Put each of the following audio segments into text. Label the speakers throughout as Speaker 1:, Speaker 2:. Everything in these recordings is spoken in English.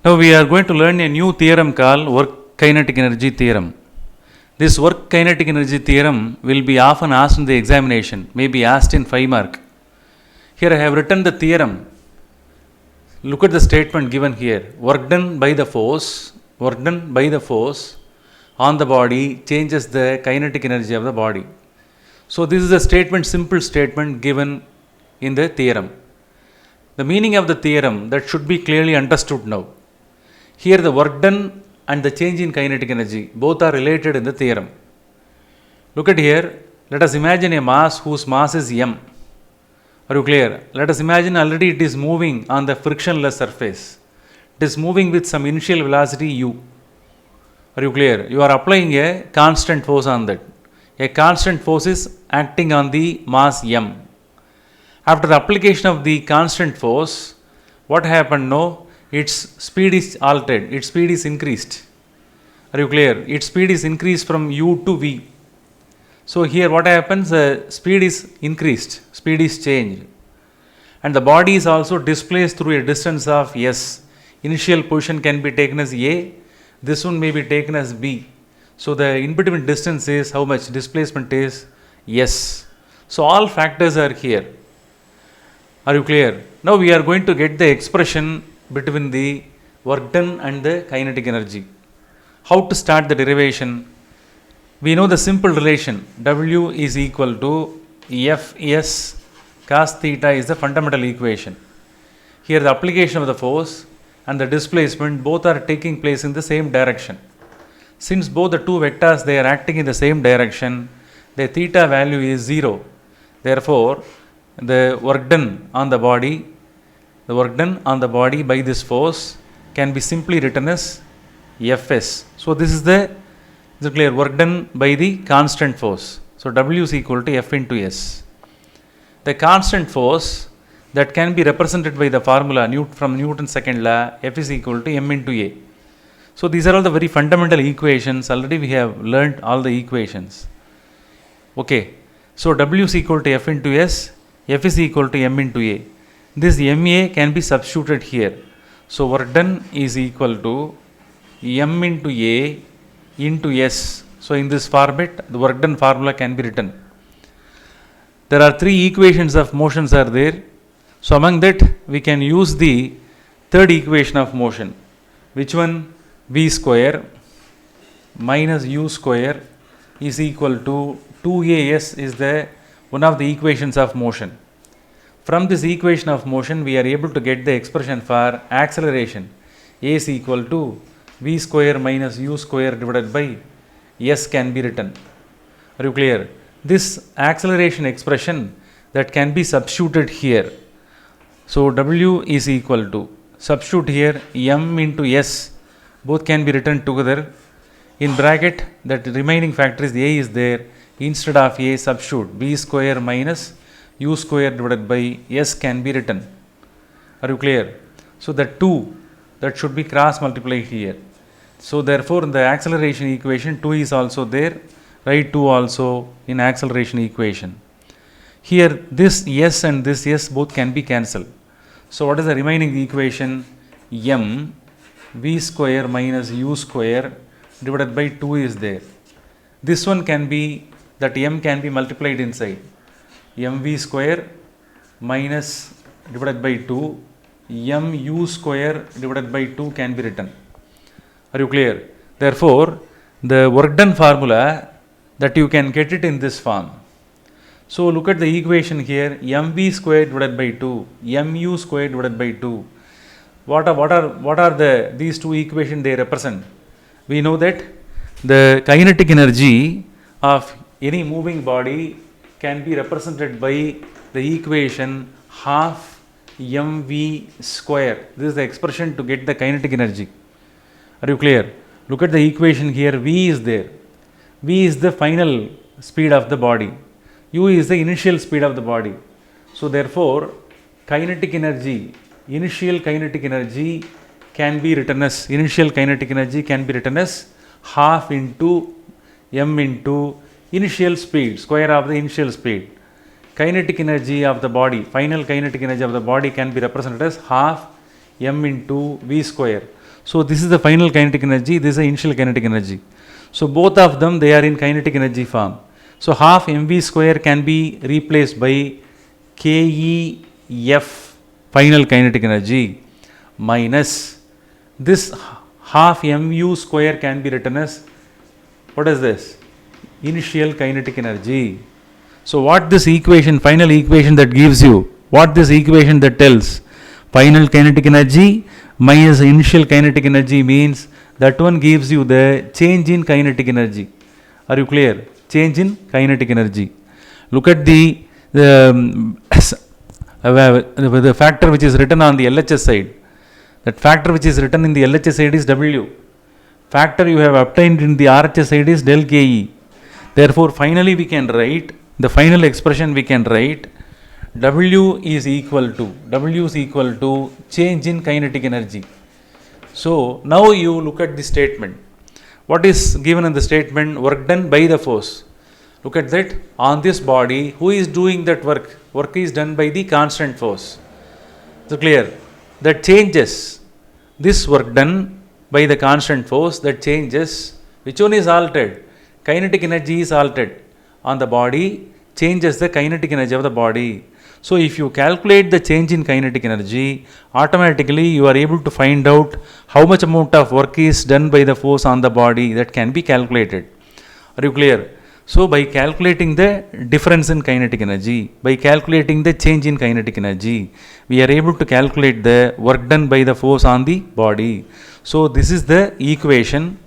Speaker 1: Now we are going to learn a new theorem called work kinetic energy theorem. This work kinetic energy theorem will be often asked in the examination, may be asked in 5 mark. Here I have written the theorem. Look at the statement given here. Work done by the force on the body changes the kinetic energy of the body. So this is a statement, simple statement given in the theorem. The meaning of the theorem that should be clearly understood now. Here the work done and the change in kinetic energy both are related in the theorem. Look at here. Let us imagine a mass whose mass is m. Are you clear? Let us imagine already it is moving on the frictionless surface. It is moving with some initial velocity u. Are you clear? You are applying a constant force on that. A constant force is acting on the mass m. After the application of the constant force, what happened now? Its speed is altered, its speed is increased. Are you clear? Its speed is increased from u to v. So here what happens? Speed is increased, speed is changed. And the body is also displaced through a distance of s. Initial position can be taken as a, this one may be taken as b. So the in between distance is how much? Displacement is s. So all factors are here. Are you clear? Now we are going to get the expression between the work done and the kinetic energy. How to start the derivation? We know the simple relation. W is equal to Fs cos theta is the fundamental equation. Here the application of the force and the displacement both are taking place in the same direction. Since both the two vectors they are acting in the same direction, the theta value is 0. Therefore, the work done on the body by this force can be simply written as Fs. So this is the clear work done by the constant force. So W is equal to F into S. The constant force that can be represented by the formula from Newton's second law, F is equal to m into A. So these are all the very fundamental equations. Already we have learned all the equations. Okay. So W is equal to F into S, F is equal to m into A. This MA can be substituted here. So work done is equal to m into A into S. So in this format, the work done formula can be written. There are 3 equations of motions are there. So among that, we can use the third equation of motion. Which one? V square minus U square is equal to 2AS is the one of the equations of motion. From this equation of motion, we are able to get the expression for acceleration. A is equal to V square minus U square divided by S can be written. Are you clear? This acceleration expression that can be substituted here. So W is equal to, substitute here m into S, both can be written together. In bracket, that remaining factor is A is there. Instead of A, substitute V square minus U square divided by S can be written. Are you clear? So the 2 that should be cross multiplied here. So therefore in the acceleration equation 2 is also there. Write 2 also in acceleration equation. Here this S and this S both can be cancelled. So what is the remaining equation? M V square minus U square divided by 2 is there. This one can be, that M can be multiplied inside. mv square minus divided by 2 mu square divided by 2 can be written. Are you clear? Therefore, the work done formula that you can get it in this form. So look at the equation here, mv square divided by 2, mu square divided by 2. What are these two equations they represent? We know that the kinetic energy of any moving body can be represented by the equation half mv square. This is the expression to get the kinetic energy. Are you clear? Look at the equation here, v is there. V is the final speed of the body. U is the initial speed of the body. So therefore, kinetic energy, initial kinetic energy can be written as, half into m into initial speed, square of the initial speed. Kinetic energy of the body, final kinetic energy of the body can be represented as half m into v square. So this is the final kinetic energy, this is the initial kinetic energy. So both of them, they are in kinetic energy form. So half mv square can be replaced by KEF final kinetic energy minus this half mu square can be written as, what is this? Initial kinetic energy. So what this equation, final equation that gives you, what this equation that tells? Final kinetic energy minus initial kinetic energy means that one gives you the change in kinetic energy. Are you clear? Change in kinetic energy. Look at the factor which is written on the LHS side. That factor which is written in the LHS side is W. Factor you have obtained in the RHS side is del KE. Therefore, finally we can write, the final expression we can write, W is equal to change in kinetic energy. So, now you look at the statement. What is given in the statement? Work done by the force. Look at that. On this body, who is doing that work? Work is done by the constant force. So, clear? That changes. This work done by the constant force, that changes. Which one is altered? Kinetic energy is altered on the body, changes the kinetic energy of the body. So if you calculate the change in kinetic energy, automatically you are able to find out how much amount of work is done by the force on the body. That can be calculated. Are you clear? So by calculating the difference in kinetic energy, by calculating the change in kinetic energy, we are able to calculate the work done by the force on the body. So this is the equation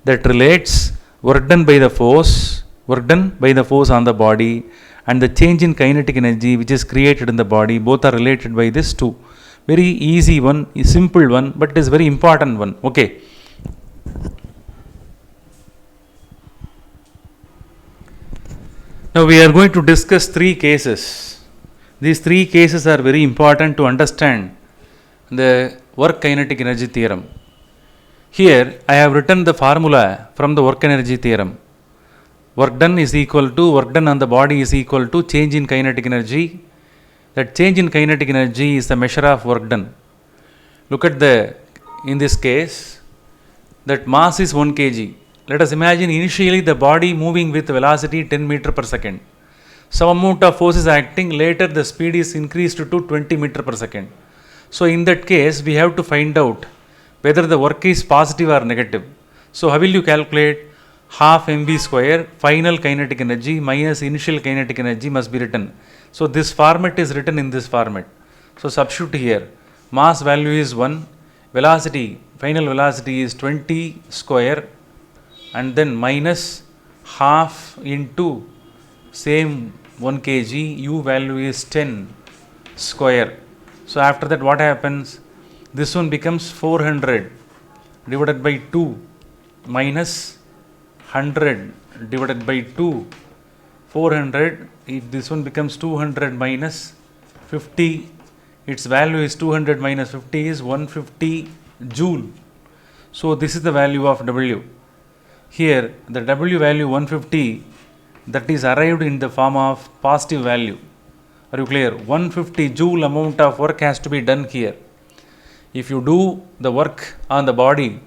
Speaker 1: that relates work done by the force on the body and the change in kinetic energy which is created in the body. Both are related by this two. Very easy one, simple one, but it is very important one. Okay. Now we are going to discuss three cases. These three cases are very important to understand the work kinetic energy theorem. Here I have written the formula from the work energy theorem. Work done is equal to, work done on the body is equal to change in kinetic energy. That change in kinetic energy is the measure of work done. Look at in this case, that mass is 1 kg. Let us imagine initially the body moving with velocity 10 meter per second. Some amount of force is acting, later the speed is increased to 20 meter per second. So in that case, we have to find out whether the work is positive or negative. So how will you calculate? Half mv square final kinetic energy minus initial kinetic energy must be written. So this format is written in this format. So substitute here. Mass value is 1, velocity, final velocity is 20 square, and then minus half into same 1 kg, u value is 10 square. So after that what happens? This one becomes 400 divided by 2 minus 100 divided by 2, 400, if this one becomes 200 minus 50, its value is 200 minus 50 is 150 joule. So this is the value of W. Here the W value 150, that is arrived in the form of positive value. Are you clear? 150 joule amount of work has to be done here. If you do the work on the body,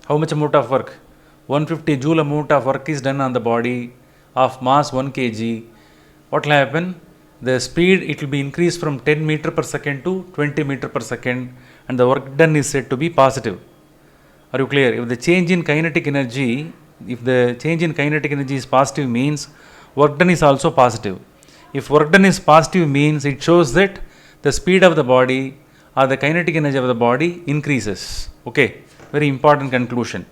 Speaker 1: how much amount of work? 150 joule amount of work is done on the body of mass 1 kg. What will happen? The speed, it will be increased from 10 meter per second to 20 meter per second, and the work done is said to be positive. Are you clear? If the change in kinetic energy, is positive, means work done is also positive. If work done is positive, means it shows that the speed of the body or the kinetic energy of the body increases. Okay, very important conclusion.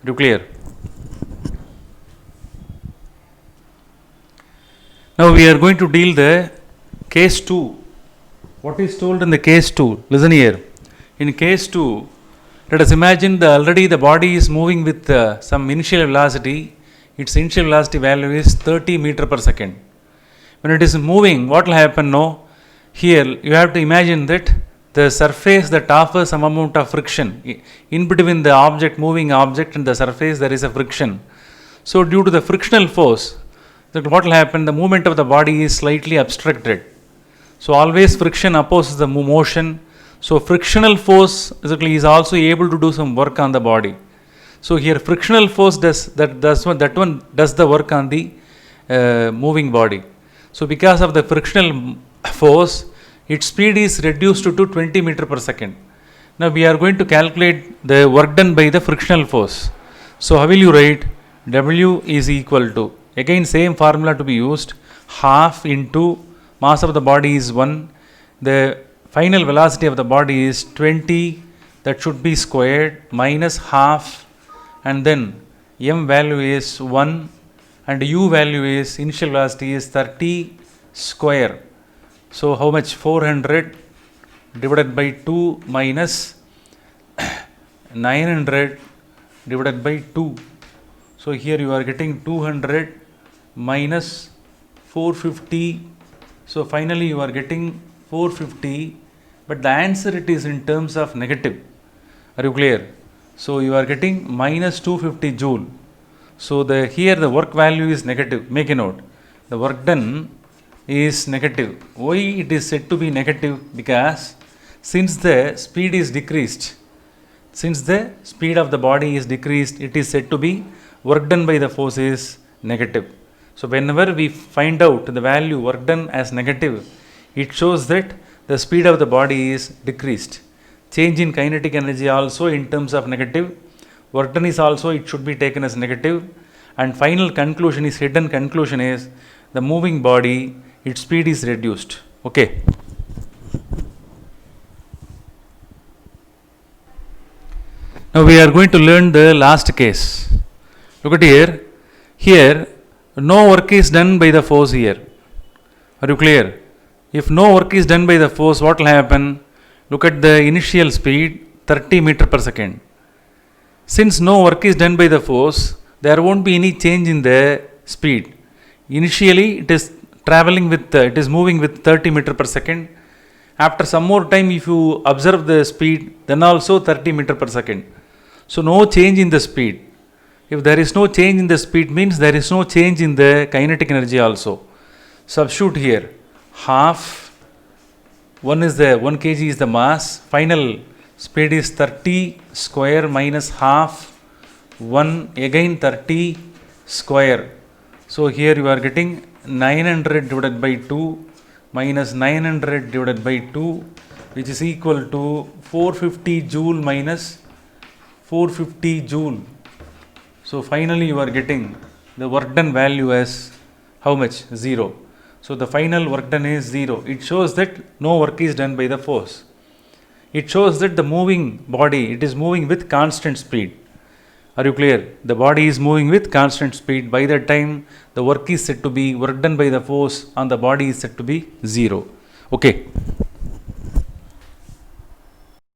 Speaker 1: Are you clear? Now we are going to deal the case 2. What is told in the case 2? Listen here. In case 2, let us imagine already the body is moving with some initial velocity. Its initial velocity value is 30 meter per second. When it is moving, what will happen now? Here you have to imagine that the surface that offers some amount of friction. In between the object, moving object, and the surface, there is a friction. So due to the frictional force, that what will happen? The movement of the body is slightly obstructed. So always friction opposes the motion. So frictional force basically is also able to do some work on the body. So here frictional force does the work on the moving body. So because of the frictional force, its speed is reduced to 20 meter per second. Now we are going to calculate the work done by the frictional force. So how will you write? W is equal to, again same formula to be used, half into mass of the body is 1, the final velocity of the body is 20, that should be squared, minus half, and then m value is 1 and u value is, initial velocity is 30 square. So how much? 400 divided by 2 minus 900 divided by 2. So here you are getting 200 minus 450. So finally you are getting 450, but the answer it is in terms of negative. Are you clear? So you are getting minus 250 joule. So here the work value is negative. Make a note. The work done is negative. Why it is said to be negative? Because since the speed is decreased, since the speed of the body is decreased, it is said to be work done by the force is negative. So whenever we find out the value work done as negative, it shows that the speed of the body is decreased. Change in kinetic energy also in terms of negative. Work done is also, it should be taken as negative. And final conclusion is, hidden conclusion is, the moving body, its speed is reduced. Okay. Now we are going to learn the last case. Look at here. Here, no work is done by the force here. Are you clear? If no work is done by the force, what will happen? Look at the initial speed, 30 meter per second. Since no work is done by the force, there won't be any change in the speed. Initially, it is traveling with, it is moving with 30 meter per second. After some more time, if you observe the speed, then also 30 meter per second. So no change in the speed. If there is no change in the speed, means there is no change in the kinetic energy also. Substitute here, half, 1 kg is the mass, final speed is 30 square minus half, 1 again 30 square. So here you are getting 900 divided by 2 minus 900 divided by 2, which is equal to 450 joule minus 450 joule. So finally you are getting the work done value as how much? 0. So the final work done is 0. It shows that no work is done by the force. It shows that the moving body, it is moving with constant speed. Are you clear? The body is moving with constant speed. By that time, the work is said to be, work done by the force on the body is said to be 0. Okay.